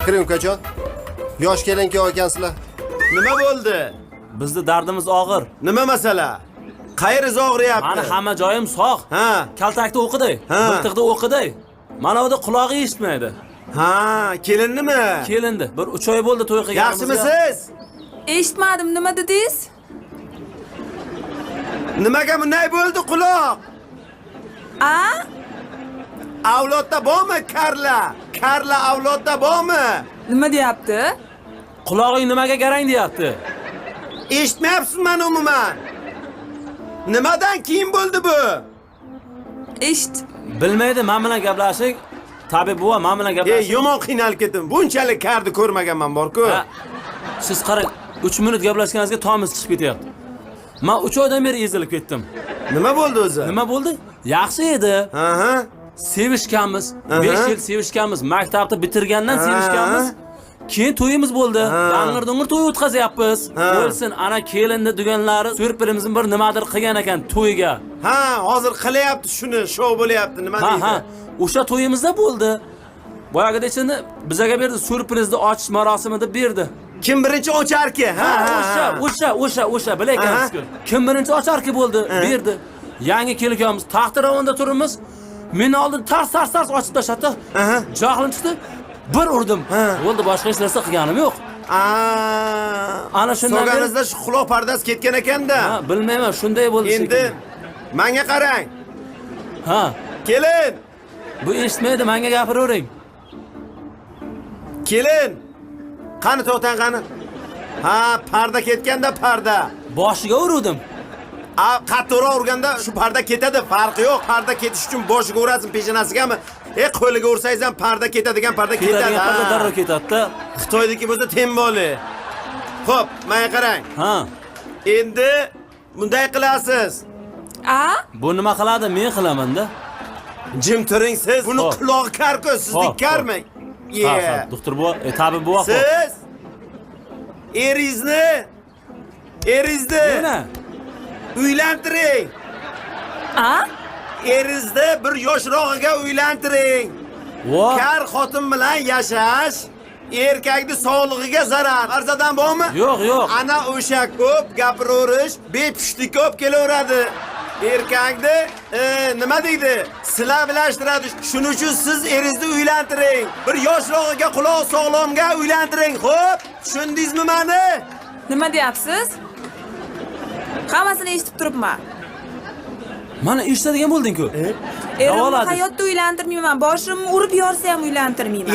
Kiring ukajon. Yosh kelin-kuyov ekansizlar. Nima bo'ldi? Bizni dardimiz og'ir. Nima masala? Qayeringiz og'riyapti? Mani hamma joyim sog'. Ha. Kaltakda o'qidi, Ha. miltiqda o'qidi. Mana unda qulog'i eshitmaydi. Ha, kelinnimi? Kelindi. Bir 3 oy bo'ldi to'y qilganimizga. Yaxshimisiz? Eshitmadim, nima dedingiz? Nimaga bunday bo'ldi quloq? A? Avlodda bormi karla? Karla avlodda bormi? Nima deyapti? Qulog'ing nimaga garang deyapti? Eshitmayapsizmi umuman? Nimadan keyin bo'ldi bu? Bilmaydi, men bilan gaplashing. Tabib buva, men bilan gaplashing. Yomon qiynalib ketdim. Bunchalik karni ko'rmaganman bor-ku. Ha, siz qarang, 3 minut gaplashganingizga tomiz chiqib ketyapti. Men 3 oydan beri ezilib ketdim. Nima bo'ldi o'zi? Nima bo'ldi? Yaxshi edi. Aha. Sevishganmiz. 5 yil sevishganmiz. Maktabni bitirgandan sevishganmiz. Keyin to'yimiz bo'ldi. Dang'ir-dung'ir to'y o'tkazyapmiz. Bo'lsin, ana kelinni deganlari surprizimizni bir nimadir qilgan ekan to'yga. Ha, hozir qilyapti shuni, shou bo'lyapti, nima deydi? Ha, o'sha to'yimizda bo'ldi. Boyagida ichini bizaga berdi, surprizni ochish marosimida berdi. Kim birinchi ocharki? Ha, O'sha bilar ekansiz-ku. Kim birinchi ocharki bo'ldi, berdi. Yangi kelganmiz, taxtiravonda turibmiz. Meni oldin tars ochib tashladi. Jahlim chiqdi. Bir urdim. Bo'ldi, boshqa hech narsa qilganim yo'q. Ana shundan beri so'ganizda shu quloq pardasi ketgan ekanda. Ha, bilmayman, shunday bo'ldi shekilli. Endi menga qarang. Ha, Kelin. bu eshitmaydi, menga gapiravering. Kelin. Qani to'xtang qani. Ha, parda ketganda parda. Boshiga urdim. Qattiqroq urganda shu parda ketadi, farqi yo'q. Parda ketish uchun boshiga urasiz, peshonasigami? Qo'liga ursangiz ham parda ketadigan parda ketadi. Ketadigan parda darrov ketadi-da. Xitoydagi bo'lsa temboli. Xo'p, menga qarang. Ha. Endi bunday qilasiz. A? Bu nima qiladi? Men qilaman-da. Jim turing siz. Buni Xo'p. quloq kar-ku, sizni karmi? Ha, doktor buva, tabib buva. Siz eringizni Nima? uylantiring. A? Eringizni bir yoshrog'iga uylantiring. Vo. Kar xotin bilan yashash erkakning sog'lig'iga zarar. Arzadan bormi? Yo'q. Ana o'sha ko'p gapiraverish bepushtlik ko'p kelaveradi. Erkakni nima deydi? Silablashtiradi. Shuning uchun siz eringizni uylantiring. Bir yoshrog'iga, quloq sog'lomga uylantiring. Xo'p, tushundingizmi meni? Nima deyapsiz? Hammasini eshitib turibman. Mana eshitadigan bo'lding-ku. Erimni hayotda uylantirmayman. Boshimni urib yorsa ham uylantirmayman.